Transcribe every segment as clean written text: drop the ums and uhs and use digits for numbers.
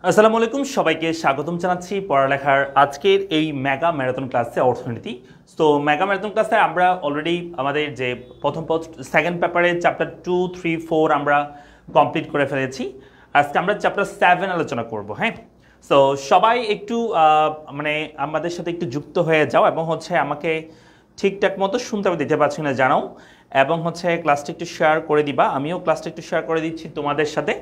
আসসালামু আলাইকুম সবাইকে স্বাগতম জানাচ্ছি পড়ালেখার আজকের এই মেগা ম্যারাথন ক্লাসে অর্থনীতি। তো মেগা ম্যারাথন ক্লাসে আমরা অলরেডি আমাদের যে সেকেন্ড পেপারে চ্যাপ্টার 2, 3, 4 আমরা কমপ্লিট করে ফেলেছি। আজকে আমরা চ্যাপ্টার 7 আলোচনা করব। হ্যাঁ, তো সবাই একটু মানে আমাদের সাথে একটু যুক্ত হয়ে যাও এবং আমাকে ঠিকঠাক মতো শুনতে দিতে পারছি না জানাও, এবং ক্লাসটা একটু শেয়ার করে দিবা। আমিও ক্লাসটা একটু শেয়ার করে দিচ্ছি তোমাদের সাথে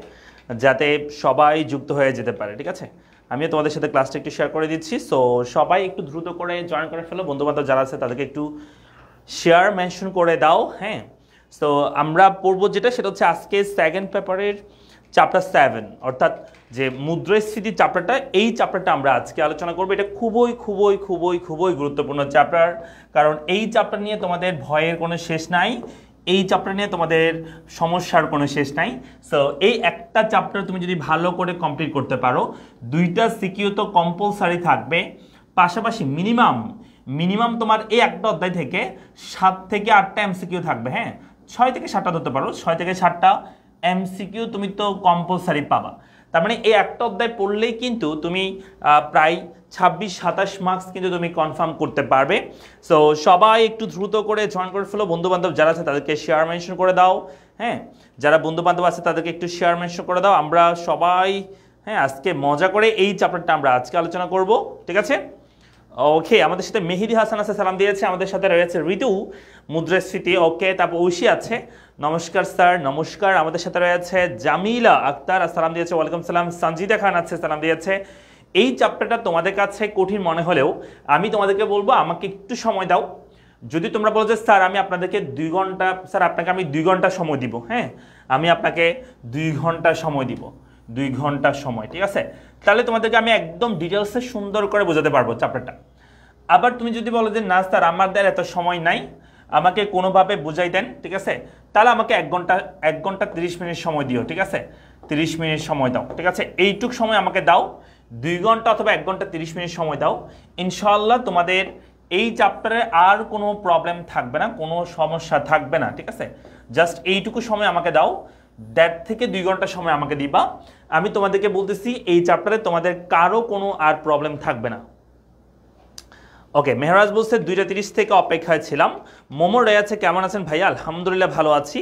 যাতে সবাই যুক্ত হয়ে যেতে পারে। ঠিক আছে, আমিও তোমাদের সাথে ক্লাসটা একটু শেয়ার করে দিচ্ছি। সো সবাই একটু দ্রুত করে জয়েন করে ফেলো, বন্ধুবান্ধব যারা আছে তাদেরকে একটু শেয়ার মেনশন করে দাও। হ্যাঁ, তো আমরা পড়বো যেটা সেটা হচ্ছে আজকে সেকেন্ড পেপারের চ্যাপ্টার 7, অর্থাৎ যে মুদ্রাস্ফীতি চ্যাপ্টারটা, এই চ্যাপ্টারটা আমরা আজকে আলোচনা করবো। এটা খুবই খুবই খুবই খুবই গুরুত্বপূর্ণ চ্যাপ্টার, কারণ এই চ্যাপ্টার নিয়ে তোমাদের ভয়ের কোনো শেষ নাই, এই চ্যাপ্টার নিয়ে তোমাদের সমস্যার কোনো শেষ নাই। সো এই একটা চ্যাপ্টার তুমি যদি ভালো করে কমপ্লিট করতে পারো, 2টা সিকিউ তো কম্পালসারি থাকবে, পাশাপাশি মিনিমাম তোমার এই একটা অধ্যায় থেকে 7 থেকে 8টা এমসিকিউ থাকবে। হ্যাঁ, 6 থেকে 7টা ধরতে পারো, 6 থেকে 7টা এমসিকিউ তুমি তো কম্পালসারি পাবা। তার মানে এই একটা অধ্যায় পড়লেই কিন্তু তুমি প্রায় 26-27 মার্কস কিন্তু তুমি কনফার্ম করতে পারবে। সো সবাই একটু দ্রুত করে জয়েন করে ফেলো, বন্ধুবান্ধব যারা আছে তাদেরকে শেয়ার মেনশন করে দাও। হ্যাঁ, যারা বন্ধুবান্ধব আছে তাদেরকে একটু শেয়ার মেনশন করে দাও। আমরা সবাই আজকে মজা করে এই চ্যাপ্টারটা আমরা আজকে আলোচনা করব। ঠিক আছে, ওকে। আমাদের সাথে মেহেদি হাসান আছে, সালাম দিয়েছে। আমাদের সাথে রয়েছে ঋতু, মুদ্রাস্ফীতি। ওকে, তারপর ঐশী আছে, নমস্কার স্যার। নমস্কার। আমাদের সাথে রয়েছে জামিলা আক্তার, সালাম দিয়েছে। ওয়ালাইকুম সালাম। সঞ্জিদা খান আছে, সালাম দিয়েছে। এই চ্যাপ্টারটা তোমাদের কাছে কঠিন মনে হলেও আমি তোমাদেরকে বলবো আমাকে একটু সময় দাও। যদি তোমরা বলো যে স্যার আমি আপনাদেরকে 2 ঘন্টা, স্যার আপনাকে আমি 2 ঘন্টা সময় দিব, হ্যাঁ আমি আপনাকে 2 ঘন্টা সময় দিব, 2 ঘন্টা সময়, ঠিক আছে, তাহলে তোমাদেরকে আমি একদম ডিটেলসে সুন্দর করে বোঝাতে পারবো চ্যাপ্টারটা। আবার তুমি যদি বলো যে না স্যার আমাদের এত সময় নাই, আমাকে কোনোভাবে বুঝাই দেন, ঠিক আছে, তাহলে আমাকে 1 ঘন্টা 30 মিনিট সময় দিও। ঠিক আছে, 30 মিনিট সময় দাও। ঠিক আছে, এইটুক সময় আমাকে দাও, 2 ঘন্টা অথবা 1 ঘন্টা 30 মিনিট সময় দাও। ইনশাআল্লাহ তোমাদের এই চ্যাপ্টারে আর কোনো প্রবলেম থাকবে না, কোনো সমস্যা থাকবে না। ঠিক আছে, জাস্ট এইটুকু সময় আমাকে দাও, 1.5 থেকে 2 ঘন্টা সময় আমাকে দিবা। আমি তোমাদেরকে বলতেছি এই চ্যাপ্টারে তোমাদের কারো কোনো আর প্রবলেম থাকবে না। ওকে, মেহরাজ বলছে 2:30 থেকে অপেক্ষায় ছিলাম। মোমো রে আছে, কেমন আছেন ভাইয়া? আলহামদুলিল্লাহ ভালো আছি।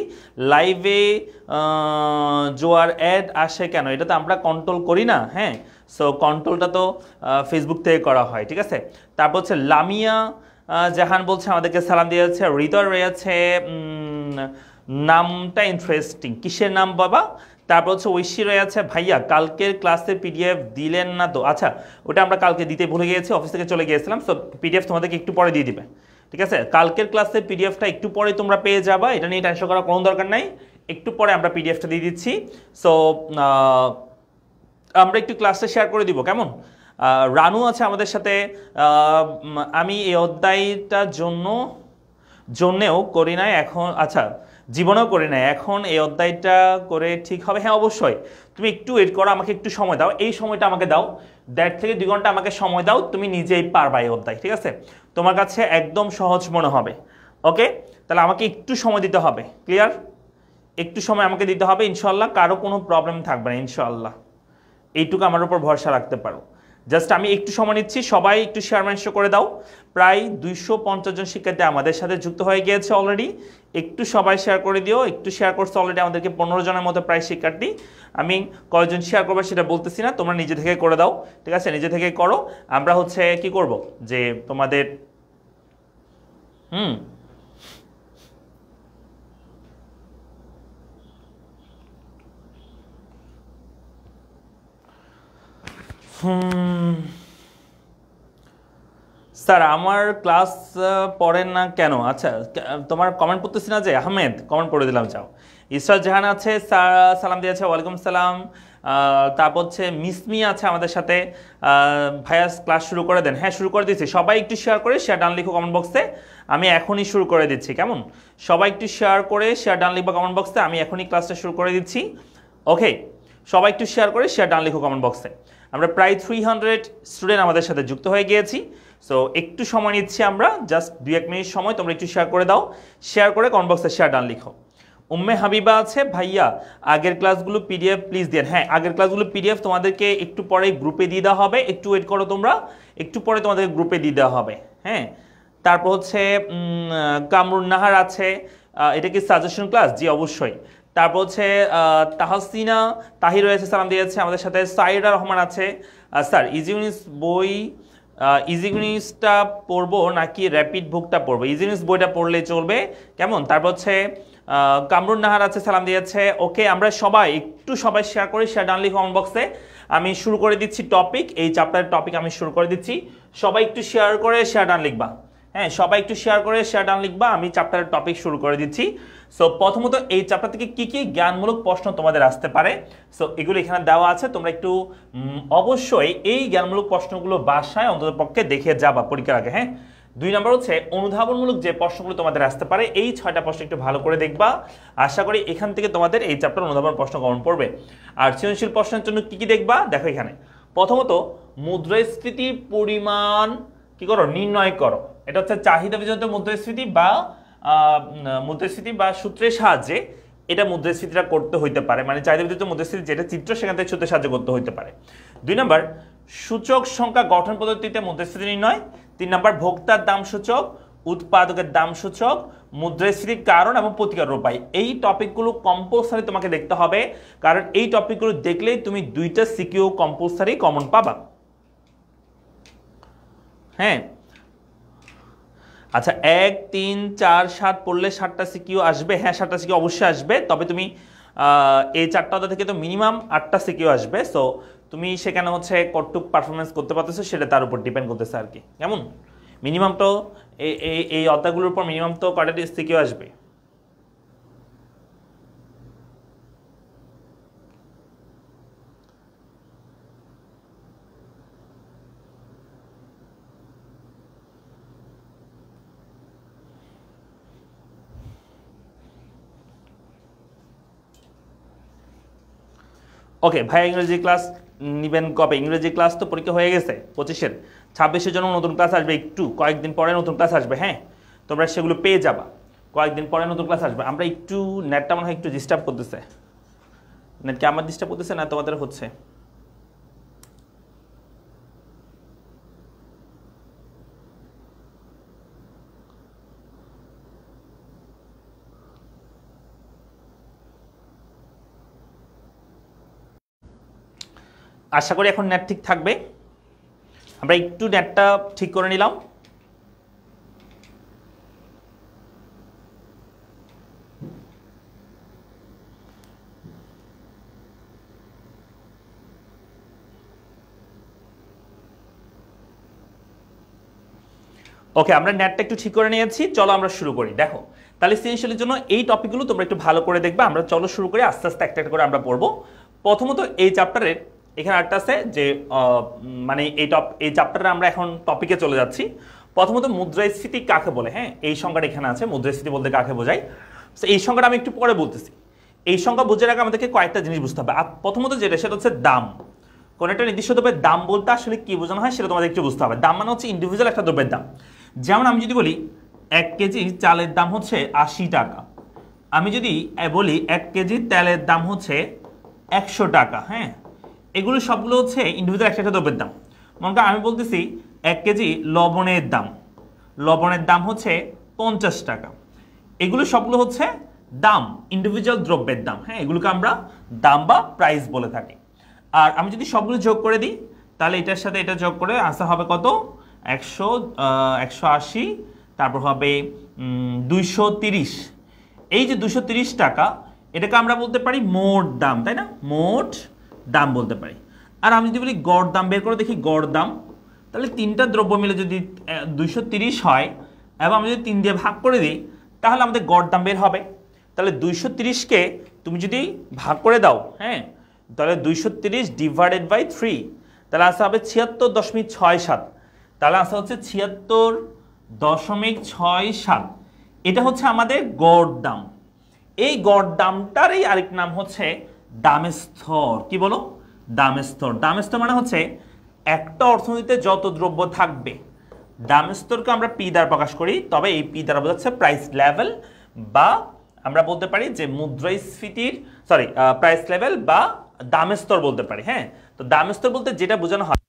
লাইভে জোয়ার অ্যাড আসে কেন? এটা তো আমরা কন্ট্রোল করি না। হ্যাঁ, সো কন্ট্রোলটা তো ফেসবুক থেকে করা হয়। ঠিক আছে, তারপর হচ্ছে লামিয়া জাহান বলছে আমাদেরকে সালাম দিয়েছে। হৃদয় রয়েছে, নামটা ইন্টারেস্টিং, কিসের নাম বাবা? তারপর হচ্ছে ঐশী রয়েছে, ভাইয়া কালকের ক্লাসের পিডিএফ দিলেন না তো? আচ্ছা, ওটা আমরা কালকে দিতে ভুলে গিয়েছি, অফিস থেকে চলে গিয়েছিলাম। সো পিডিএফ তোমাদেরকে একটু পরে দিয়ে দিবে। ঠিক আছে, কালকের ক্লাসের পিডিএফটা একটু পরে তোমরা পেয়ে যাবা, এটা নিয়ে টেনশন করার কোনো দরকার নাই। একটু পরে আমরা পিডিএফটা দিয়ে দিচ্ছি। সো আমরা একটু ক্লাসটা শেয়ার করে দিব, কেমন? রানু আছে আমাদের সাথে। আমি এই অধ্যায়টার জন্যেও করি নাই এখন, আচ্ছা জীবনেও করি নাই, এখন এই অধ্যায়টা করে ঠিক হবে? হ্যাঁ অবশ্যই, তুমি একটু ওয়েট করো, আমাকে একটু সময় দাও, এই সময়টা আমাকে দাও, 1.5 থেকে 2 ঘন্টা আমাকে সময় দাও, তুমি নিজেই পারবা এই অধ্যায়। ঠিক আছে, তোমার কাছে একদম সহজ মনে হবে। ওকে, তাহলে আমাকে একটু সময় দিতে হবে, ক্লিয়ার? একটু সময় আমাকে দিতে হবে, ইনশাল্লাহ কারো কোনো প্রবলেম থাকবে না, ইনশাল্লাহ। এইটুকু আমার উপর ভরসা রাখতে পারো। জাস্ট আমি একটু সময় নিচ্ছি, সবাই একটু শেয়ার মেনশন করে দাও। প্রায় 250 জন শিক্ষার্থী আমাদের সাথে যুক্ত হয়ে গিয়েছে অলরেডি। একটু সবাই শেয়ার করে দিও, একটু শেয়ার করছে অলরেডি আমাদেরকে 15 জনের মতো প্রায় শিক্ষার্থী। আমি কয়জন শেয়ার করবে সেটা বলতেছি না, তোমরা নিজে থেকে করে দাও। ঠিক আছে, নিজে থেকে করো। আমরা কি করব যে তোমাদের স্যার আমার ক্লাস পড়েন না কেন? আচ্ছা, তোমার কমেন্ট পড়তেছি না যে, আহমেদ কমেন্ট পড়ে দিলাম, যাও। ইসরাত জাহান আছে, সালাম দিয়েছে, ওয়ালাইকুম সালাম। তারপর হচ্ছে মিসমি আছে আমাদের সাথে। ভাইয়া ক্লাস শুরু করে দেন। হ্যাঁ শুরু করে দিচ্ছি, সবাই একটু শেয়ার করে শেয়ার ডান লিখো কমেন্ট বক্সে, আমি এখনই শুরু করে দিচ্ছি, কেমন? সবাই একটু শেয়ার করে শেয়ার ডান লিখো কমেন্ট বক্সে, আমি এখনই ক্লাসটা শুরু করে দিচ্ছি। ওকে, সবাই একটু শেয়ার করে শেয়ার ডান লিখো কমেন্ট বক্সে। আমরা প্রায় 300 স্টুডেন্ট আমাদের সাথে যুক্ত হয়ে গিয়েছি। সো একটু সময় নিচ্ছি আমরা, জাস্ট 2-1 মিনিট সময়, তোমরা একটু শেয়ার করে দাও, শেয়ার করে কমেন্ট বক্সে শেয়ার ডান লিখো। উম্মে হাবিবা আছে, ভাইয়া আগের ক্লাসগুলো পিডিএফ প্লিজ দেন। হ্যাঁ, আগের ক্লাসগুলো পিডিএফ তোমাদেরকে একটু পরে গ্রুপে দিয়ে দেওয়া হবে, একটু ওয়েট করো তোমরা, একটু পরে তোমাদের গ্রুপে দিয়ে দেওয়া হবে। হ্যাঁ, তারপর হচ্ছে কামরুন নাহার আছে, এটা কি সাজেশন ক্লাস? জি অবশ্যই। তারপর হচ্ছে তাহসিনা তাহির রয়েছে, সালাম দিয়েছে আমাদের সাথে। সাইরা রহমান আছে, স্যার ইজিউনিস বই, ইজিউনিসটা পড়বো নাকি র্যাপিড বুকটা পড়বো? ইজিউনিস বইটা পড়লে চলবে, কেমন? তারপর হচ্ছে কামরুন নাহার আছে, সালাম দিয়েছে। ওকে, আমরা সবাই একটু সবাই শেয়ার করি, শেয়ার ডান লিখো কমেন্ট বক্সে। আমি শুরু করে দিচ্ছি টপিক, এই চ্যাপ্টারের টপিক আমি শুরু করে দিচ্ছি। সবাই একটু শেয়ার করে শেয়ার ডান লিখবা। হ্যাঁ, সবাই একটু শেয়ার করে শেয়ার ডান লিখবা। আমি চ্যাপ্টারের টপিক শুরু করে দিচ্ছি। সো প্রথমত এই চ্যাপ্টার থেকে কি কি জ্ঞানমূলক প্রশ্ন তোমাদের আসতে পারে, সো এগুলো এখানে দেওয়া আছে। তোমরা একটু অবশ্যই এই জ্ঞানমূলক প্রশ্নগুলো বাসায় অন্ততপক্ষে দেখে যাবা পরীক্ষার আগে। হ্যাঁ, 2 নম্বর হচ্ছে অনুধাবনমূলক যে প্রশ্নগুলো তোমাদের আসতে পারে, এই 6টা প্রশ্ন একটু ভালো করে দেখবা। আশা করি এখান থেকে তোমাদের এই চ্যাপ্টার অনুধাবন প্রশ্ন কমন পড়বে। আর সৃজনশীল প্রশ্নের জন্য কি কি দেখবা দেখো এখানে। প্রথমত মুদ্রাস্ফীতির পরিমাণ কি করো, নির্ণয় করো। এটা হচ্ছে চাহিদা বিজনিত মুদ্রাস্ফীতি বা সূত্রের সাহায্যে এটা মুদ্রাস্ফীতিটা করতে হইতে পারে, মানে চাহিদা বিজনিত মুদ্রাস্ফীতি যেটা চিত্র সেখান থেকে সূত্রের সাহায্যে করতে হইতে পারে। 2 নম্বর সূচক সংখ্যা গঠন পদ্ধতিতে মুদ্রাস্ফীতি নির্ণয়। 3 নম্বর ভোক্তার দাম সূচক, উৎপাদকের দাম সূচক, মুদ্রাস্ফীতির কারণ এবং প্রতিকার উপায়। এই টপিকগুলো কম্পালসারি তোমাকে দেখতে হবে, কারণ এই টপিকগুলো দেখলেই তুমি 2টা সিকিউ কম্পালসারি কমন পাবা। হ্যাঁ, আচ্ছা 1, 3, 4, 7 পড়লে 7টা সিকিউ আসবে। হ্যাঁ, 7টা সিকিউ অবশ্যই আসবে, তবে তুমি এই 4টা অধ্যায় থেকে তো মিনিমাম 8টা সিকিউ আসবে। সো তুমি সেখানে হচ্ছে কতটুক পারফরমেন্স করতে পারতেছো সেটা তার উপর ডিপেন্ড করতেছে আর কি। কেমন? মিনিমাম তো এই অধ্যায়গুলোর উপর মিনিমাম তো কয়টা সিকিউ আসবে। ওকে ভাই, ইংরেজি ক্লাস নিবেন কবে? ইংরেজি ক্লাস তো পরীক্ষা হয়ে গেছে 25-এর, 26-এর জন্য নতুন ক্লাস আসবে, একটু কয়েকদিন পরে নতুন ক্লাস আসবে। হ্যাঁ, তোমরা সেগুলো পেয়ে যাবা, কয়েকদিন পরে নতুন ক্লাস আসবে। আমরা একটু নেটটা মনে হয় একটু ডিস্টার্ব করতেছে। নেট কি আমার ডিস্টার্ব করতেছে না তোমাদের হচ্ছে? আশা করি এখন নেট ঠিক থাকবে। আমরা একটু নেটটা ঠিক করে নিলাম। ওকে, আমরা নেটটা একটু ঠিক করে নিয়েছি, চলো আমরা শুরু করি। দেখো তাহলে সৃজনশীলের জন্য এই টপিকগুলো তোমরা একটু ভালো করে দেখবা। আমরা চলো শুরু করি, আস্তে আস্তে একটা একটা করে আমরা পড়বো। প্রথমত এই চ্যাপ্টারের এখানে একটা আছে যে মানে এই চ্যাপ্টারে আমরা এখন টপিকে চলে যাচ্ছি। প্রথমত মুদ্রাস্ফীতি কাকে বলে? হ্যাঁ, এই সংজ্ঞাটা এখানে আছে, মুদ্রাস্ফীতি বলতে কাকে বোঝায়। তো এই সংজ্ঞাটা আমি একটু পরে বলতেছি। এই সংজ্ঞা বোঝার আগে আমাদেরকে কয়েকটা জিনিস বুঝতে হবে। প্রথমত যেটা সেটা হচ্ছে দাম। কোন একটা নির্দিষ্ট দ্রব্যের দাম বলতে আসলে কি বোঝানো হয় সেটা তোমাদের একটু বুঝতে হবে। দাম মানে হচ্ছে ইন্ডিভিজুয়াল একটা দ্রব্যের দাম। যেমন আমি যদি বলি 1 কেজি চালের দাম হচ্ছে 80 টাকা, আমি যদি বলি 1 কেজি তেলের দাম হচ্ছে 100 টাকা, হ্যাঁ, এগুলো সবগুলো হচ্ছে ইন্ডিভিজুয়াল একটা দ্রব্যের দাম। মনে করো আমি বলতেছি 1 কেজি লবণের দাম হচ্ছে 50 টাকা। এগুলো সবগুলো হচ্ছে দাম, ইন্ডিভিজুয়াল দ্রব্যের দাম। হ্যাঁ, এগুলোকে আমরা দাম বা প্রাইস বলে থাকি। আর আমি যদি সবগুলো যোগ করে দিই তাহলে এটার সাথে এটা যোগ করে আনসার হবে কত? 180, তারপর হবে 230। এই যে 230 টাকা, এটাকে আমরা বলতে পারি মোট দাম, তাই না? মোট দাম বলতে পারি। আর আমি যদি বলি গড় দাম বের করে দেখি, গড় দাম, তাহলে 3টা দ্রব্য মিলে যদি 230 হয় এবং আমি যদি 3 দিয়ে ভাগ করে দিই তাহলে আমাদের গড় দাম বের হবে। তাহলে 230কে তুমি যদি ভাগ করে দাও, হ্যাঁ, তাহলে 230 ডিভাইডেড বাই 3, তাহলে আনসার হবে 76.67। তাহলে আনসার হচ্ছে 76.67। এটা হচ্ছে আমাদের গড় দাম। এই গড় দামটারই আরেক নাম হচ্ছে দামের স্তর। কি বলো? দামের স্তর। দামের স্তর মানে হচ্ছে একটা অর্থনীতিতে যত দ্রব্য থাকবে, দামের স্তরকে আমরা পি দ্বারা প্রকাশ করি, তবে এই পি দ্বারা বোঝাচ্ছে প্রাইস লেভেল বা আমরা বলতে পারি যে মুদ্রাস্ফীতির প্রাইস লেভেল বা দাম স্তর বলতে পারি। হ্যাঁ, তো দাম স্তর বলতে যেটা বোঝানো হয়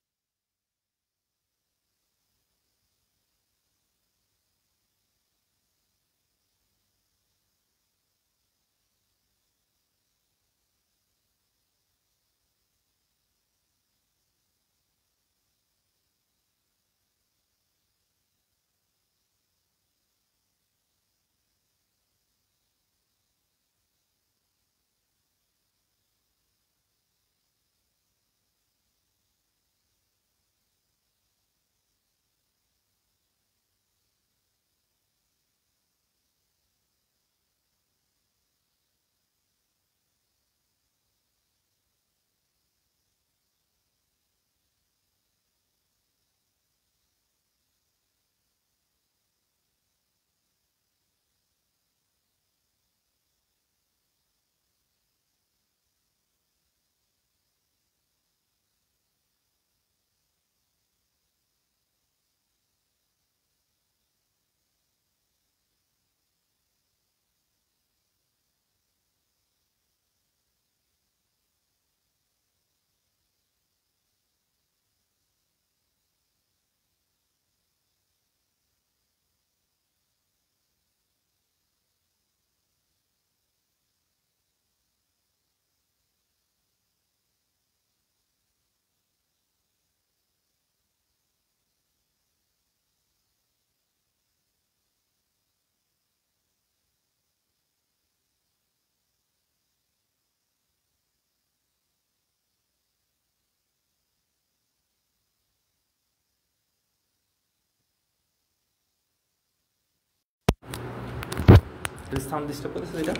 সাউন্ড ডিস্টার্ব করতেছে এটা,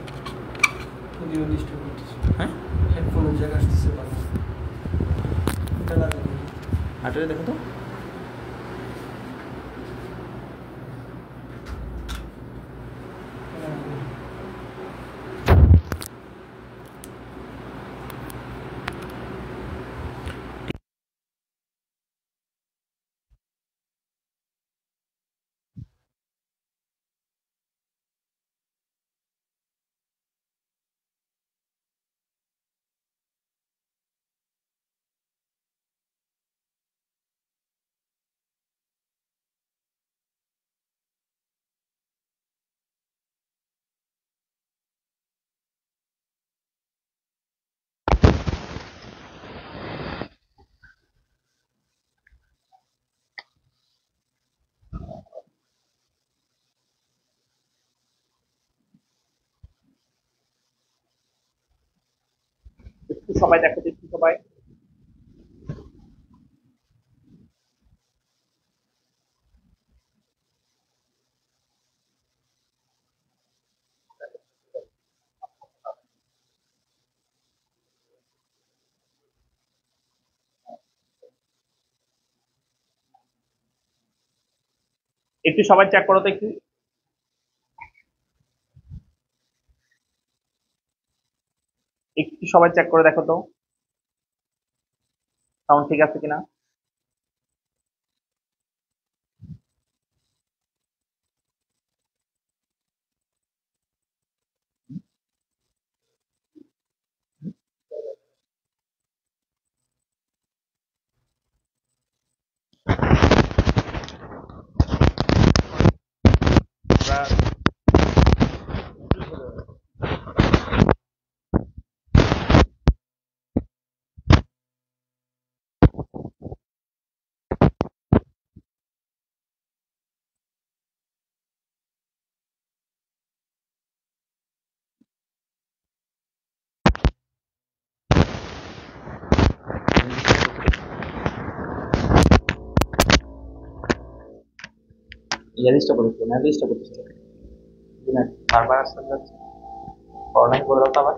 হ্যাঁ হেডফোনের জায়গা আসতেছে পারবো এটা লাগানো হাটে দেখো তো। একটু সবাই দেখো তো, একটু সবাই। একটু সবাই চেক করো তো, একটু একটু সবাই চেক করে দেখো তো সাউন্ড ঠিক আছে কিনা। ইয়ারিস্টা করতে না, ইয়ারিস্টা করতে না, বারবার আসতে যাচ্ছে অনলাইন করে দাও তো আবার।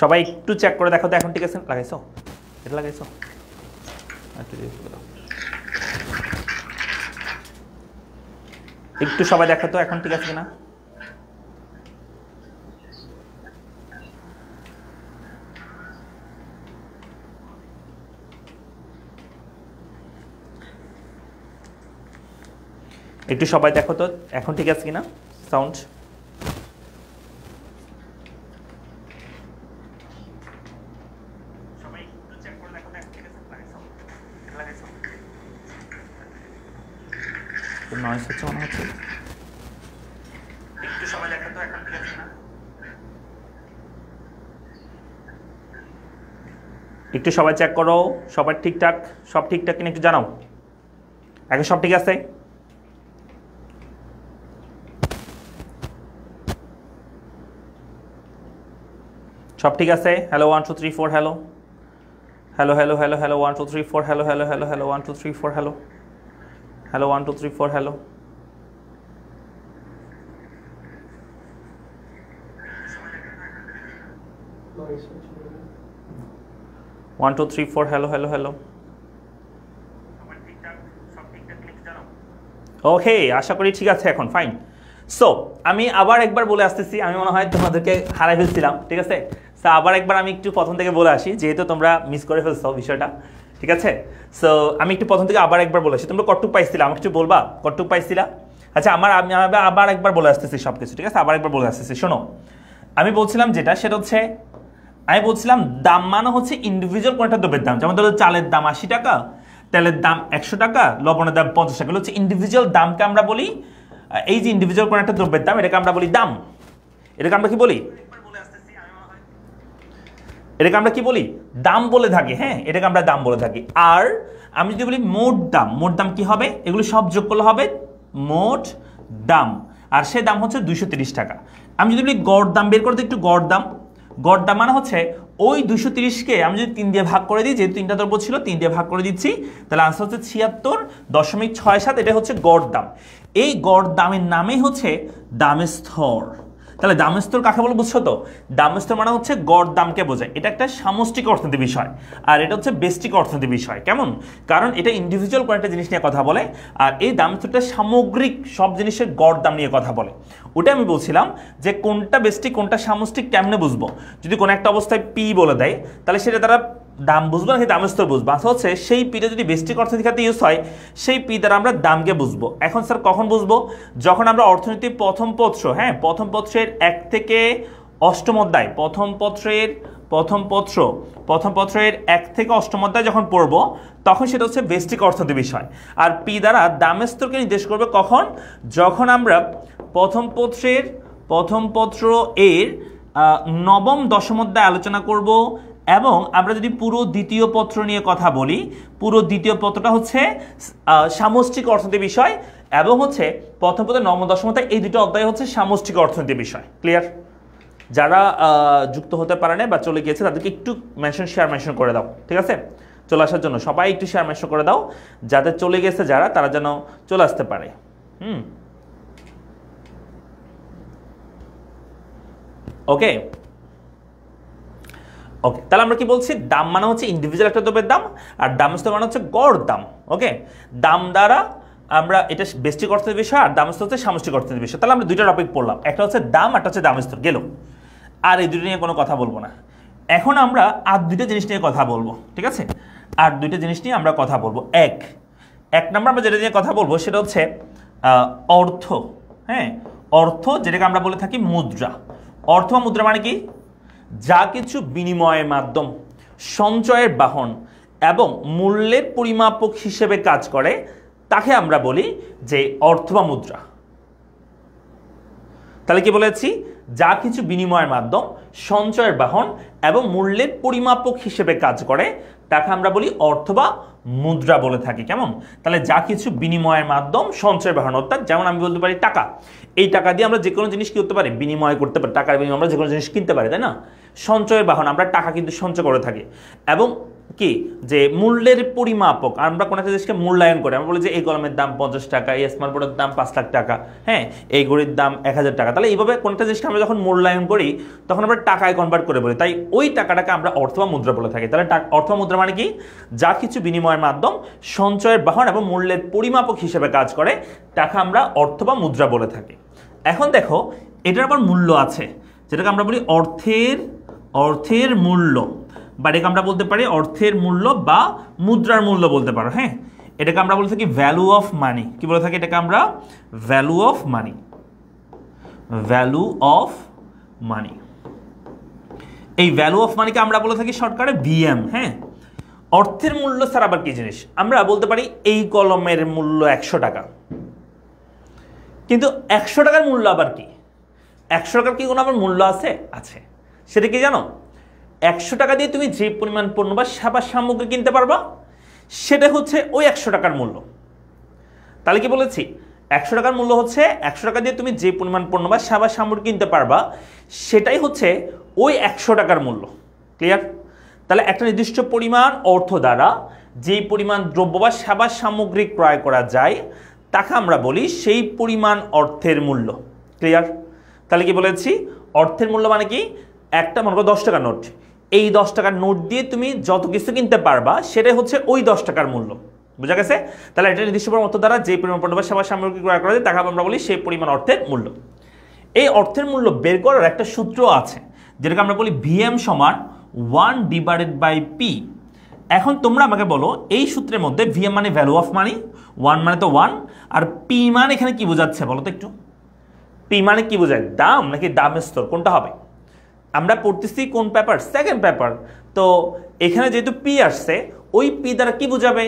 সবাই একটু চেক করে দেখো তো এখন ঠিক আছে লাগাইছো এটা লাগাইছো একটু সবাই দেখো তো এখন ঠিক আছে কিনা একটু সবাই দেখো তো এখন ঠিক আছে কিনা সাউন্ড সবাই একটু চেক করে দেখো তো এখন ঠিক আছে লাগাইছো এটা লাগাইছো তো নয়েজ হচ্ছে মনে হচ্ছে একটু সবাই দেখো তো এখন ঠিক আছে কিনা একটু সবাই চেক করো সবার ঠিকঠাক সব ঠিকঠাক কিনা একটু জানাও এখন সব ঠিক আছে সব ঠিক আছে hello 1 2 3 4 hello hello hello hello hello 1 2 3 4 hello hello hello hello 1 2 3 4 hello hello 1 2 3 4 hello 1 2 3 4 hello hello hello okay আশা করি ঠিক আছে এখন ফাইন সো আমি আবার একবার বলে আসতেছি আমি মনে হয় তোমাদেরকে হারাই ফেলছিলাম ঠিক আছে সো আবার একবার আমি একটু প্রথম থেকে বলে আসি যেহেতু তোমরা মিস করে ফেলছো বিষয়টা ঠিক আছে সো আমি একটু প্রথম থেকে আবার একবার বলে আসি তোমরা কটটুক পাইছিলা আমাকে একটু বলবা কটটুক পাইছিলা আচ্ছা আমি আবার একবার বলে আসতেছি সব কিছু ঠিক আছে আবার একবার বলে আসতেছি শোনো আমি বলছিলাম যেটা সেটা হচ্ছে আমি বলছিলাম দাম মানে হচ্ছে ইন্ডিভিজুয়াল কোন একটা দ্রব্যের দাম যেমন ধরো চালের দাম 80 টাকা তেলের দাম 100 টাকা লবণের দাম 50 টাকা হচ্ছে ইন্ডিভিজুয়াল দামকে আমরা বলি এই যে ইন্ডিভিজুয়াল কোন একটা দ্রব্যের দাম এটাকে আমরা বলি দাম এটাকে আমরা কি বলি এটাকে আমরা কি বলি দাম বলে থাকি হ্যাঁ এটাকে আমরা দাম বলে থাকি আর আমি যদি বলি মোট দাম কি হবে এগুলো সব যোগ করলে হবে মোট দাম আর সেই দাম হচ্ছে 230 টাকা আমি যদি বলি গড় দাম বের করতে একটু গড় দাম মানে হচ্ছে ওই 230 কে আমি যদি 3 দিয়ে ভাগ করে দিই যেহেতু 3টা দ্রব্য ছিল 3 দিয়ে ভাগ করে দিচ্ছি তাহলে আনসার হচ্ছে 76.67 এটা হচ্ছে গড় দাম এই গড় দামের নামই হচ্ছে দামের স্তর তাহলে দামের স্তর কাকে বলে বুঝছো তো দামের স্তর মানে হচ্ছে গড় দামকে বোঝায় এটা একটা সামষ্টিক অর্থনীতি বিষয় আর এটা হচ্ছে ব্যষ্টিক অর্থনীতি বিষয় কেমন কারণ এটা ইন্ডিভিজুয়াল কোন একটা জিনিস নিয়ে কথা বলে আর এই দামের স্তরটা সামগ্রিক সব জিনিসের গড় দাম নিয়ে কথা বলে ওটা আমি বলছিলাম যে কোনটা ব্যষ্টিক কোনটা সামষ্টিক কেমনে বুঝবো যদি কোনো একটা অবস্থায় পি বলে দেয় তাহলে সেটা তারা দাম বুঝবো নাকি দামের স্তর বুঝবো আচ্ছা হচ্ছে সেই পিটা যদি ব্যষ্টিক অর্থনীতি খাতে ইউজ হয় সেই পি দ্বারা আমরা দামকে বুঝবো এখন স্যার কখন বুঝবো যখন আমরা অর্থনীতির প্রথম পত্র হ্যাঁ প্রথম পত্রের 1 থেকে 8ম অধ্যায় প্রথম পত্রের 1 থেকে 8ম অধ্যায় যখন পড়বো তখন সেটা হচ্ছে ব্যষ্টিক অর্থনীতি বিষয় আর পি দ্বারা দামের স্তরকে নির্দেশ করবে কখন যখন আমরা প্রথম পত্র এর 9ম 10ম অধ্যায় আলোচনা করব এবং আমরা যদি পুরো দ্বিতীয় পত্র নিয়ে কথা বলি পুরো দ্বিতীয় পত্রটা হচ্ছে সামষ্টিক অর্থনীতি বিষয় এবং হচ্ছে প্রথম পত্রের 9ম 10ম অধ্যায় এই দুটো অধ্যায় হচ্ছে সামষ্টিক অর্থনীতি বিষয় ক্লিয়ার যারা যুক্ত হতে পারে না বা চলে গিয়েছে তাদেরকে একটু শেয়ার মেনশন করে দাও ঠিক আছে চলে আসার জন্য সবাই একটু শেয়ার মেনশন করে দাও যাদের চলে গেছে যারা তারা যেন চলে আসতে পারে ওকে ওকে তাহলে আমরা কি বলছি দাম মানে হচ্ছে ইন্ডিভিজুয়াল একটা দ্রব্যের দাম আর দামের স্তর মানে হচ্ছে গড় দাম ওকে দাম দ্বারা আমরা এটা ব্যষ্টিক অর্থনীতির বিষয় আর দামের স্তর হচ্ছে সামষ্টিক অর্থনীতির বিষয় তাহলে আমরা দুইটা টপিক পড়লাম একটা হচ্ছে দাম একটা হচ্ছে দামের স্তর গেল আর এই দুটো নিয়ে কোনো কথা বলবো না এখন আমরা আর দুইটা জিনিস নিয়ে কথা বলবো ঠিক আছে আর দুইটা জিনিস নিয়ে আমরা কথা বলবো এক নম্বর আমরা যেটা নিয়ে কথা বলবো সেটা হচ্ছে অর্থ হ্যাঁ অর্থ যেটাকে আমরা বলে থাকি মুদ্রা অর্থ বা মুদ্রা মানে কি যা কিছু বিনিময়ের মাধ্যম সঞ্চয়ের বাহন এবং মূল্যের পরিমাপক হিসেবে কাজ করে তাকে আমরা বলি যে অর্থ বা মুদ্রা তাহলে কি বলেছি যা কিছু বিনিময়ের মাধ্যম সঞ্চয়ের বাহন এবং মূল্যের পরিমাপক হিসেবে কাজ করে তাকে আমরা বলি অর্থ বা মুদ্রা বলে থাকি কেমন তাহলে যা কিছু বিনিময়ের মাধ্যম সঞ্চয়ের বাহন অর্থাৎ যেমন আমি বলতে পারি টাকা এই টাকা দিয়ে আমরা যে কোনো জিনিস কি করতে পারি বিনিময় করতে পারি টাকার বিনিময়ে আমরা যে কোনো জিনিস কিনতে পারি তাই না সঞ্চয়ের বাহন আমরা টাকা কিন্তু সঞ্চয় করে থাকি এবং কি যে মূল্যের পরিমাপক, আমরা কোনো একটা জিনিসকে মূল্যায়ন করি, আমরা বলি যে এই কলমের দাম 50 টাকা, এই স্মার্ট বোর্ডের দাম 5 লাখ টাকা, হ্যাঁ, এই ঘড়ির দাম 1000 টাকা। তাহলে এইভাবে কোনো একটা জিনিসকে আমরা যখন মূল্যায়ন করি তখন আমরা টাকায় কনভার্ট করে বলি, তাই ওই টাকাটাকে আমরা অর্থ বা মুদ্রা বলে থাকি। তাহলে অর্থ মুদ্রা মানে কি, যা কিছু বিনিময়ের মাধ্যম, সঞ্চয়ের বাহন এবং মূল্যের পরিমাপক হিসেবে কাজ করে, টাকা আমরা অর্থ বা মুদ্রা বলে থাকি। এখন দেখো এটার আবার মূল্য আছে, যেটাকে আমরা বলি অর্থের মূল্য, বা এটাকে আমরা বলতে পারি অর্থের মূল্য বা মুদ্রার মূল্য বলতে পারো। হ্যাঁ, এটাকে আমরা বলে থাকি ভ্যালু অফ মানি। কি বলে থাকি এটাকে আমরা? Value of money. Value of money, এই ভ্যালু অফ মানিকে আমরা বলে থাকি শর্টকাটে ভিএম। হ্যাঁ, অর্থের মূল্য ছাড়া আবার কি জিনিস? আমরা বলতে পারি এই কলমের মূল্য 100 টাকা, কিন্তু 100 টাকার মূল্য আবার কি? 100 টাকার কি কোনো আবার মূল্য আছে? আছে। সেটা কি জানো? 100 টাকা দিয়ে তুমি যে পরিমাণ পণ্য বা সেবা সামগ্রী কিনতে পারবা, সেটা হচ্ছে ওই 100 টাকার মূল্য। তাহলে কি বলেছি? 100 টাকার মূল্য হচ্ছে 100 টাকা দিয়ে তুমি যে পরিমাণ পণ্য বা সেবা সামগ্রী কিনতে পারবা, সেটাই হচ্ছে ওই 100 টাকার মূল্য। ক্লিয়ার? তাহলে একটা নির্দিষ্ট পরিমাণ অর্থ দ্বারা যেই পরিমাণ দ্রব্য বা সেবা সামগ্রী ক্রয় করা যায়, তাকে আমরা বলি সেই পরিমাণ অর্থের মূল্য। ক্লিয়ার? তাহলে কি বলেছি? অর্থের মূল্য মানে কি, একটা মনে করো 10 টাকার নোট, এই 10 টাকার নোট দিয়ে তুমি যত কিছু কিনতে পারবা সেটাই হচ্ছে ওই 10 টাকার মূল্য। বুঝা গেছে? তাহলে এটা নির্দিষ্ট অর্থ দ্বারা যে পরিমাণ পণ্য বা সেবা সামগ্রী ক্রয় করা যায়, তাকে আমরা বলি সেই পরিমাণ অর্থের মূল্য। এই অর্থের মূল্য বের করার একটা সূত্র আছে, যেটাকে আমরা বলি ভিএম সমান 1/P। এখন তোমরা আমাকে বলো, এই সূত্রের মধ্যে ভিএম মানে ভ্যালু অফ মানি, 1 মানে তো 1, আর পি মানে এখানে কি বোঝাচ্ছে বলো তো একটু? পি মানে কি বোঝায়? দাম নাকি দামের স্তর, কোনটা হবে? আমরা পড়তেছি কোন পেপার? Second paper. তো এখানে যেহেতু পি আসছে, ওই পি দ্বারা কি বোঝাবে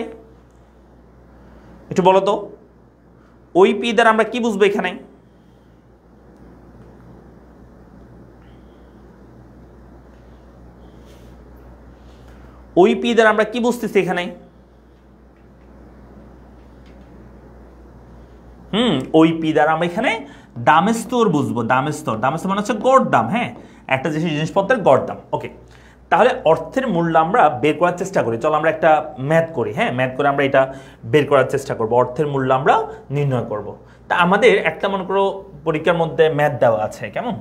একটু বলো তো? ওই পি দ্বারা আমরা কি বুঝবো এখানে? ওই পি দ্বারা আমরা কি বুঝতেছি এখানে? ওই পি দ্বারা আমরা এখানে দামের স্তর বুঝবো। দামের স্তর, দামের স্তর মানে হচ্ছে গড় দাম। হ্যাঁ, একটা জিনিসপত্রের গড় দাম। ওকে, তাহলে অর্থের মূল্য আমরা বের করার চেষ্টা করি। চলো আমরা একটা ম্যাথ করি। হ্যাঁ, ম্যাথ করে আমরা এটা বের করার চেষ্টা করব, অর্থের মূল্য আমরা নির্ণয় করব। তা আমাদের একটা মনে করো পরীক্ষার মধ্যে ম্যাথ দেওয়া আছে। কেমন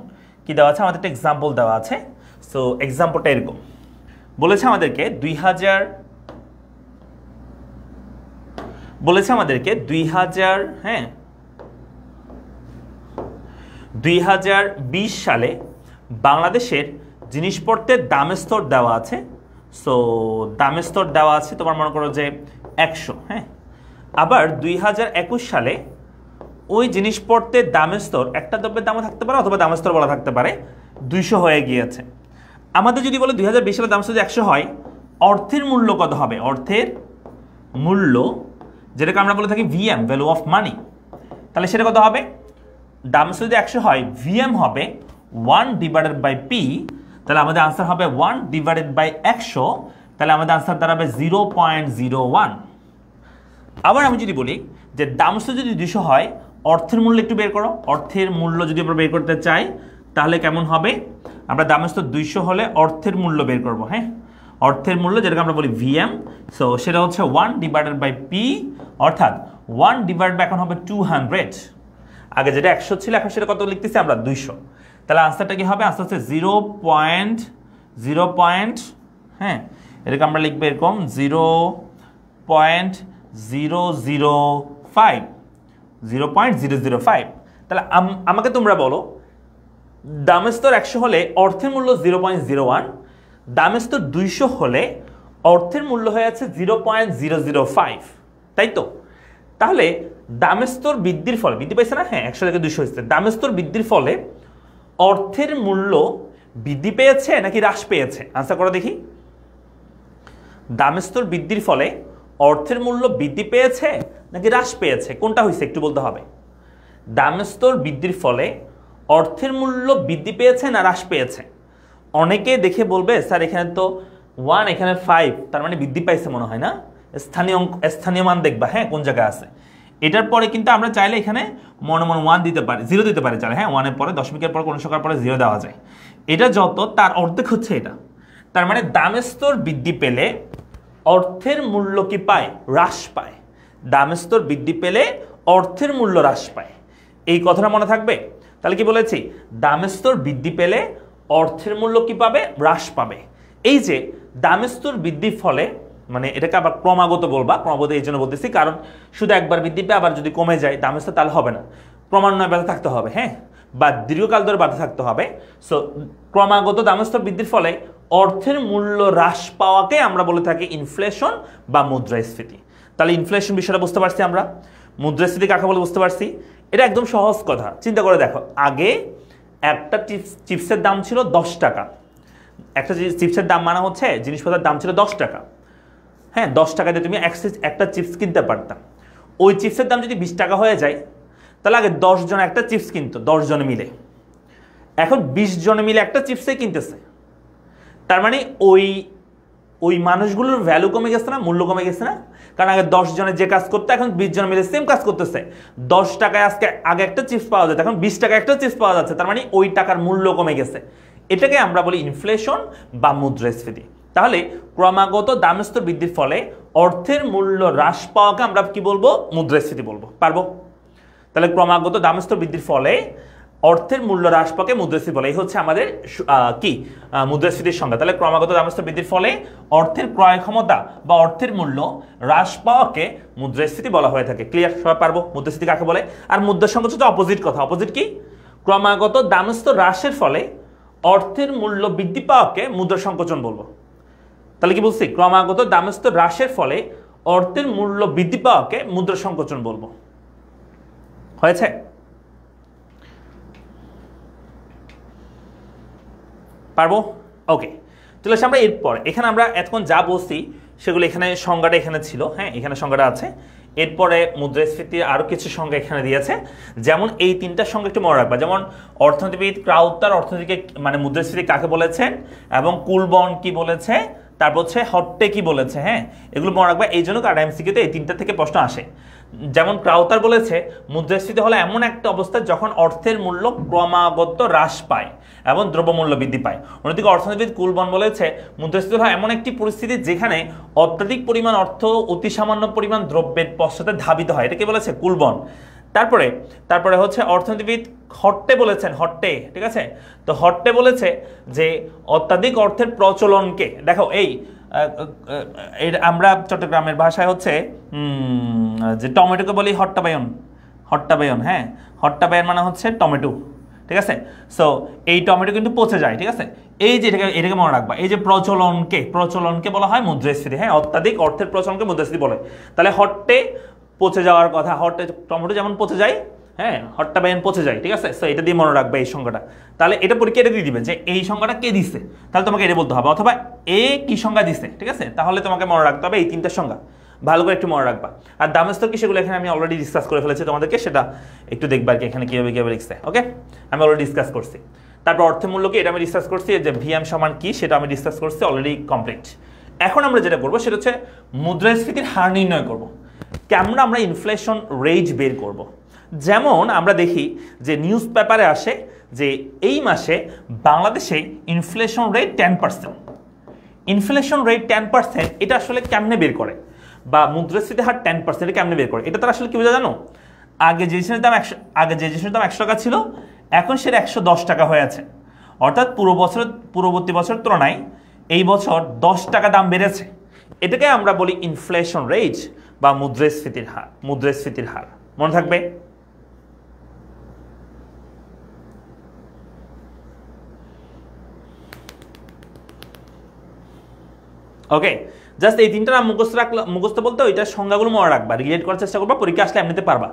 কি দেওয়া আছে? আমাদের একটা এক্সাম্পল দেওয়া আছে। সো এক্সাম্পলটা এরকম বলেছে আমাদেরকে 2020 সালে বাংলাদেশের জিনিসপত্রের দামের স্তর দেওয়া আছে। সো দামের স্তর দেওয়া আছে তোমার মনে করো যে 100। হ্যাঁ, আবার 2021 সালে ওই জিনিসপত্রের দামের স্তর, একটা দ্রব্যের দামও থাকতে পারে অথবা দামের স্তর বলা থাকতে পারে, 200 হয়ে গিয়েছে। আমাদের যদি বলে 2020 সালে দামের স্তর যদি 100 হয়, অর্থের মূল্য কত হবে? অর্থের মূল্য, যেটাকে আমরা বলে থাকি ভিএম, ভ্যালু অফ মানি, তাহলে সেটা কত হবে? দামের স্তর যদি 100 হয়, ভিএম হবে 1/P। তাহলে আমাদের আনসার হবে 1/100। তাহলে আমাদের আনসার দাঁড়াবে 0.01। আবার আমি যদি বলি যে দামের স্তর যদি 200 হয়, অর্থের মূল্য একটু বের করো। অর্থের মূল্য যদি আমরা বের করতে চাই তাহলে কেমন হবে? আমরা দামের স্তর 200 হলে অর্থের মূল্য বের করব। হ্যাঁ, অর্থের মূল্য যেটাকে আমরা বলি ভিএম, সো সেটা হচ্ছে 1/P, অর্থাৎ 1/ এখন হবে 200। আগে যেটা 100 ছিল, এখন সেটা কত লিখতেছি আমরা? 200। তাহলে আনসারটা কি হবে? আনসার হচ্ছে 0.0. হ্যাঁ, এটাকে আমরা লিখবো এরকম 0.005। তাহলে আমাকে তোমরা বলো, দামের স্তর 100 হলে অর্থের মূল্য 0.01, দামের স্তর 200 হলে অর্থের মূল্য হয়ে আছে 0.005, তাই তো? তাহলে দামের স্তর বৃদ্ধির ফলে, বৃদ্ধি পাইছে না? হ্যাঁ, 100 থেকে 200 হয়েছে। দামের স্তর বৃদ্ধির ফলে অর্থের মূল্য বৃদ্ধি পেয়েছে নাকি হ্রাস পেয়েছে? আনসার করো দেখি। দামের স্তর বৃদ্ধির ফলে অর্থের মূল্য বৃদ্ধি পেয়েছে নাকি হ্রাস পেয়েছে? কোনটা হয়েছে একটু বলতে হবে। দামের স্তর বৃদ্ধির ফলে অর্থের মূল্য বৃদ্ধি পেয়েছে না হ্রাস পেয়েছে? অনেকে দেখে বলবে স্যার এখানে তো 1, এখানে 5, তার মানে বৃদ্ধি পাইছে মনে হয় না? স্থানীয় মান দেখবা, হ্যাঁ, কোন জায়গায় আছে। এটার পরে কিন্তু আমরা চাইলে এখানে মনে 1 দিতে পারি, 0 দিতে পারি চাইলে। হ্যাঁ, 1-এর পরে দশমিকের পরে কোনো সংখ্যার পরে 0 দেওয়া যায়। এটা যত তার অর্ধেক হচ্ছে এটা। তার মানে দামের স্তর বৃদ্ধি পেলে অর্থের মূল্য কি পায়? হ্রাস পায়। দামের স্তর বৃদ্ধি পেলে অর্থের মূল্য হ্রাস পায়। এই কথাটা মনে থাকবে। তাহলে কি বলেছি? দামের স্তর বৃদ্ধি পেলে অর্থের মূল্য কি পাবে? হ্রাস পাবে। এই যে দামের স্তর বৃদ্ধির ফলে, মানে এটাকে আবার ক্রমাগত বলবা, ক্রমাগত এই জন্য বলতেছি কারণ শুধু একবার বৃদ্ধি পেয়ে আবার যদি কমে যায় দামের স্তর তাহলে হবে না, ক্রমান্বয়ে বাড়তে থাকতে হবে, হ্যাঁ, বা দীর্ঘকাল ধরে বাড়তে থাকতে হবে। সো ক্রমাগত দামের স্তর বৃদ্ধির ফলে অর্থের মূল্য হ্রাস পাওয়াকে আমরা বলে থাকি ইনফ্লেশন বা মুদ্রাস্ফীতি। তাহলে ইনফ্লেশন বিষয়টা বুঝতে পারছি আমরা, মুদ্রাস্ফীতি কাকে বলে বুঝতে পারছি। এটা একদম সহজ কথা, চিন্তা করে দেখো। আগে একটা চিপসের দাম ছিল 10 টাকা। একটা চিপসের দাম মানে হচ্ছে জিনিসপত্রের দাম ছিল 10 টাকা, হ্যাঁ, 10 টাকা দিয়ে তুমি একটা চিপস কিনতে পারতাম। ওই চিপসের দাম যদি 20 টাকা হয়ে যায় তাহলে আগে 10 জন একটা চিপস কিনতো, 10 জন মিলে। এখন 20 জন মিলে একটা চিপসে কিনতেছে। তার মানে ওই মানুষগুলোর ভ্যালু কমে গেছে না, মূল্য কমে গেছে না? কারণ আগে 10 জনে যে কাজ করতে এখন 20 জন মিলে সেম কাজ করতেছে। 10 টাকায় আগে একটা চিপস পাওয়া যেত, এখন 20 টাকা একটা চিপস পাওয়া যাচ্ছে। তার মানে ওই টাকার মূল্য কমে গেছে। এটাকে আমরা বলি ইনফ্লেশন বা মুদ্রাস্ফীতি। তাহলে ক্রমাগত দামের স্তর বৃদ্ধির ফলে অর্থের মূল্য হ্রাস পাওয়াকে আমরা কি বলবো? মুদ্রাস্ফীতি বলবো। পারবো? তাহলে ক্রমাগত দামের স্তর বৃদ্ধির ফলে অর্থের মূল্য হ্রাস পাওয়াকে মুদ্রাস্ফীতি বলে। এই হচ্ছে আমাদের কি মুদ্রাস্ফীতির সংজ্ঞা। তাহলে ক্রমাগত দামের স্তর বৃদ্ধির ফলে অর্থের ক্রয় ক্ষমতা বা অর্থের মূল্য হ্রাস পাওয়াকে মুদ্রাস্ফীতি বলা হয়ে থাকে। ক্লিয়ার? সবাই পারবো মুদ্রাস্ফীতি কাকে বলে? আর মুদ্রা সংকোচন তো অপোজিট কথা। অপোজিট কি? ক্রমাগত দামের স্তর হ্রাসের ফলে অর্থের মূল্য বৃদ্ধি পাওয়াকে মুদ্রা সংকোচন বলবো। তাহলে কি বলছি? ক্রমাগত দামের স্তর হ্রাসের ফলে অর্থের মূল্য বৃদ্ধি পাওয়াকে মুদ্রা সংকোচন বলবো। হয়েছে? পারবো? ওকে, চলে আসি আমরা এরপর। এখানে আমরা এতক্ষণ যা বলছি সেগুলো এখানে সংজ্ঞাটা এখানে ছিল, হ্যাঁ, এখানে সংজ্ঞাটা আছে। এরপরে মুদ্রাস্ফীতির আরও কিছু সংজ্ঞা এখানে দিয়েছে, যেমন এই তিনটার সঙ্গে একটু মনে রাখবা। যেমন অর্থনীতিবিদ ক্রাউথার অর্থনীতিকে মানে মুদ্রাস্ফীতি কাকে বলেছেন, এবং কুলবন কি বলেছে, তারপর হচ্ছে হট্টে কি বলেছে, হ্যাঁ, এগুলো মনে রাখবা। এই জন্য কারণ এমসিকিউতে এই তিনটা থেকে প্রশ্ন আসে। যেমন ক্রাউথার বলেছে মুদ্রাস্ফীতি হলো এমন একটা অবস্থা যখন অর্থের মূল্য ক্রমাগত হ্রাস পায় এবং দ্রব্যমূল্য বৃদ্ধি পায়। অন্যদিকে অর্থনীতিবিদ কুলবন বলেছে মুদ্রাস্ফীতি হলো এমন একটি পরিস্থিতি যেখানে অত্যধিক পরিমাণ অর্থ অতি সামান্য পরিমাণ দ্রব্যের পশ্চাতে ধাবিত হয়। এটাকে বলেছে কুলবন। তারপরে হচ্ছে অর্থনীতিবিদ হট্টে বলেছেন, হট্টে, ঠিক আছে। তো হট্টে বলেছে যে অত্যাধিক অর্থের প্রচলনকে, দেখো আমরা চট্টগ্রামের ভাষায় হচ্ছে যে টমেটোকে বলি হট্টাবায়ন, হ্যাঁ, হট্টাবায়ন মানে হচ্ছে টমেটো, ঠিক আছে। সো এই টমেটো কিন্তু পচে যায়, ঠিক আছে। এই যে এটাকে মনে রাখবা, এই যে প্রচলনকে বলা হয় মুদ্রাস্ফীতি, হ্যাঁ, অত্যাধিক অর্থের প্রচলনকে মুদ্রাস্ফীতি বলে। তাহলে হট্টে পচে যাওয়ার কথা, হট্টে টমেটো যেমন পচে যায়, হ্যাঁ, হট্টাবায়ন পচে যায়, ঠিক আছে। সো এটা দিয়ে মনে রাখবে এই সংজ্ঞাটা। তাহলে এটা পরীক্ষা এটা দিয়ে দিবে যে এই সংজ্ঞাটা কে দিচ্ছে, তাহলে তোমাকে এটা বলতে হবে, অথবা এ কি সংজ্ঞা দিচ্ছে, ঠিক আছে। তাহলে তোমাকে মনে রাখতে হবে এই তিনটা সংজ্ঞা, ভালো করে একটু মনে রাখবা। আর দামের স্তর কি সেগুলো এখানে আমি অলরেডি ডিসকাস করে ফেলেছি তোমাদেরকে, সেটা একটু দেখবা আর কি এখানে কীভাবে লিখছে। ওকে, আমি অলরেডি ডিসকাস করছি। তারপর অর্থের মূল্য কি এটা আমি ডিসকাস করছি, যে ভিএম সমান কি সেটা আমি ডিসকাস করছি, অলরেডি কমপ্লিট। এখন আমরা যেটা করবো সেটা হচ্ছে মুদ্রাস্ফীতির হার নির্ণয় করবো। কেমন আমরা ইনফ্লেশন রেট বের করব। যেমন আমরা দেখি যে নিউজ পেপারে আসে যে এই মাসে বাংলাদেশে ইনফ্লেশন রেট 10%। ইনফ্লেশন রেট 10%, এটা আসলে কেমনে বের করে, বা মুদ্রাস্ফীতি হার 10% এটা কেমনে বের করে? এটা তারা আসলে কি বোঝা জানো? আগে যে জিনিসের দাম 100 টাকা ছিল এখন সেটা 110 টাকা হয়ে আছে। অর্থাৎ পূর্ববর্তী বছরের তুলনায় এই বছর 10 টাকা দাম বেড়েছে। এটাকে আমরা বলি ইনফ্লেশন রেট বা মুদ্রাস্ফীতির হার। মনে থাকবে? ওকে, জাস্ট এই তিনটা নাম মুখস্থ বলতে ওইটার সংজ্ঞাগুলো মনে রাখবা, রিলেট করার চেষ্টা করবা, পরীক্ষা আসলে এমনিতে পারবা,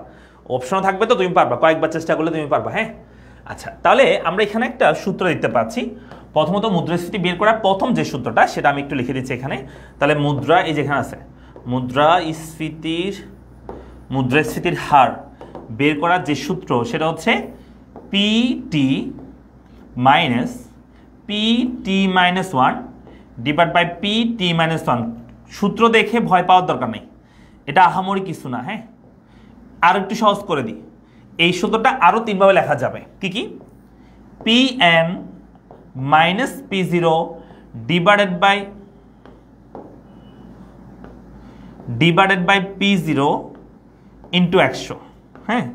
অপশন থাকবে তো তুমি পারবা, কয়েকবার চেষ্টা করলে তুমি পারবা, হ্যাঁ। আচ্ছা, তাহলে আমরা এখানে একটা সূত্র দেখতে পাচ্ছি। প্রথমত মুদ্রাস্ফীতি বের করার প্রথম যে সূত্রটা সেটা আমি একটু লিখে দিচ্ছি এখানে। তাহলে মুদ্রা এই যেখানে আছে, মুদ্রাস্ফীতির হার বের করার যে সূত্র সেটা হচ্ছে PT minus 1 divide by PT minus 1। সূত্র দেখে ভয় পাওয়ার দরকার নেই, এটা আহামরি কিছু না, হ্যাঁ। আর একটু সহজ করে দিই, এই সূত্রটা আরও 3 ভাবে লেখা যাবে। কি? PN minus P0 divided by divided by P0 into 100। হ্যাঁ,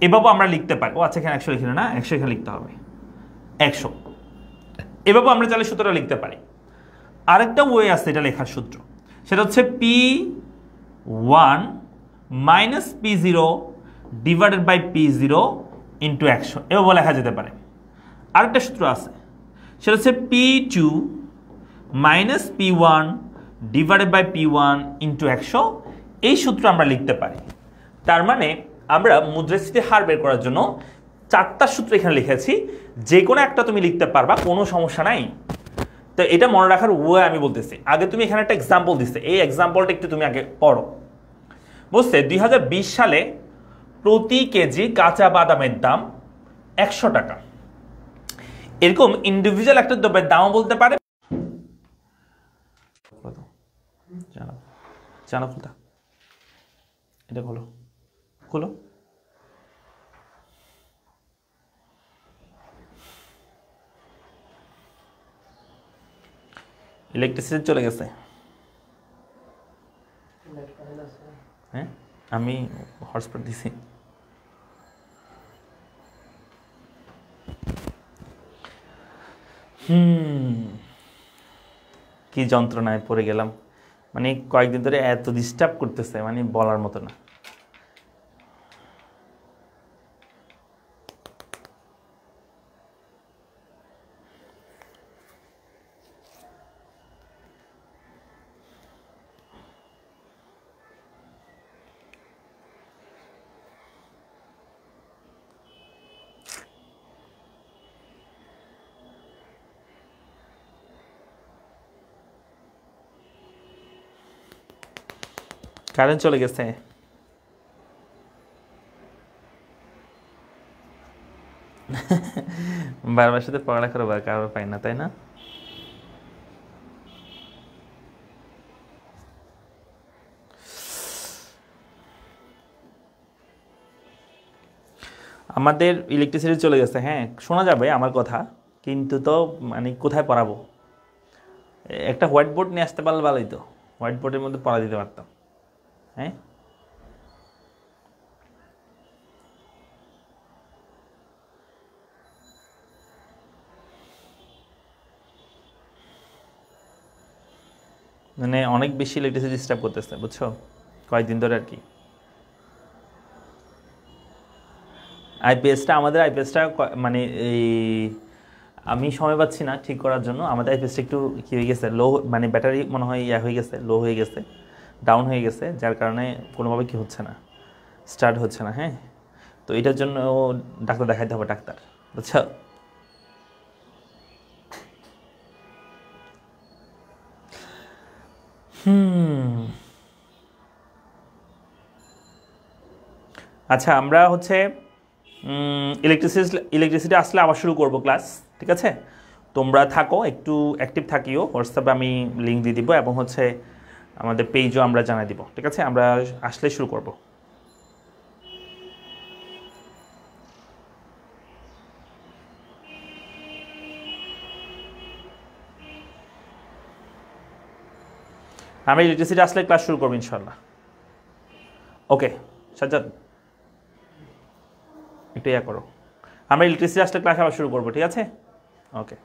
এভাবে আমরা লিখতে পারি। ও আচ্ছা, এখানে 100 লিখি না, 100 এখানে লিখতে হবে 100। এভাবে আমরা চাইলে সূত্রটা লিখতে পারি। আরেকটা ওয়ে আছে এটা লেখার সূত্র, সেটা হচ্ছে P1 minus P0 divided by P0 into 100, এভাবে লেখা যেতে পারে। আরেকটা সূত্র আছে, সেটা হচ্ছে P2 minus P1 divided by P1 into 100, এই সূত্র আমরা লিখতে পারি। তার মানে আমরা মুদ্রাস্ফীতির হার বের করার জন্য 4টা সূত্র এখানে লিখেছি, যে কোনো একটা তুমি লিখতে পারবা, কোনো সমস্যা নাই। তো এটা মনে রাখার ওয়ে আমি বলতেছি। আগে তুমি এখানে একটা এক্সাম্পল দিচ্ছে, এই এক্সাম্পলটা একটু তুমি আগে পড়ো। বুঝতে, 2020 সালে প্রতি কেজি কাঁচা বাদামের দাম 100 টাকা। এরকম ইন্ডিভিজুয়াল একটা দ্রব্যের দামও বলতে পারে। জানা খুলতা, এটা খোলো খোলো। ইলেকট্রিসিটি চলে গেছে। হ্যাঁ, আমি হটস্পট দিছি। কি যন্ত্রণায় পড়ে গেলাম, মানে কয়েকদিন ধরে এত ডিস্টার্ব করতেছে, মানে বলার মতো না। কারেন্ট চলে গেছে। বারবার সাথে পড়ালেখা করবার কারো পাই না, তাই না? আমাদের ইলেকট্রিসিটি চলে গেছে। হ্যাঁ, শোনা যাবে আমার কথা, কিন্তু তো মানে কোথায় পড়াবো? একটা হোয়াইট বোর্ড নিয়ে আসতে পারলে ভালোই তো, হোয়াইট বোর্ডের মধ্যে পড়া দিতে পারতাম। হ্যাঁ, মানে অনেক বেশি ইলেকট্রিসিটি ডিস্টার্ব করতেছে, বুঝছো, কয়েকদিন ধরে আর কি। আইপিএসটা, আমাদের আইপিএসটা মানে এই আমি সময় পাচ্ছি না ঠিক করার জন্য। আমাদের আইপিএসটা একটু কী হয়ে গেছে, লো, মানে ব্যাটারি মনে হয় ইয়া হয়ে গেছে, লো হয়ে গেছে, ডাউন হয়ে গেছে, যার কারণে কোনোভাবে কি হচ্ছে না, স্টার্ট হচ্ছে না। হ্যাঁ, তো এটার জন্য ডাক্তার দেখাইতে হবে, ডাক্তার, বুঝছো। আচ্ছা, আমরা হচ্ছে ইলেকট্রিসিটি আসলে আবার শুরু করব ক্লাস, ঠিক আছে? তোমরা থাকো, একটু অ্যাক্টিভ থাকিও। হোয়াটসঅ্যাপে আমি লিঙ্ক দিয়ে দিব, এবং হচ্ছে আমাদের পেজও আমরা জানাই দিব, ঠিক আছে? আমরা আসলে শুরু করব। আমরা ইলেকট্রিসিটি আসলে ক্লাস শুরু করবো ইনশাল্লাহ। ওকে সাজ্জাদ, একটু ইয়া করো। আমরা ইলেকট্রিসিটি আসলে ক্লাস আবার শুরু করবো, ঠিক আছে? ওকে।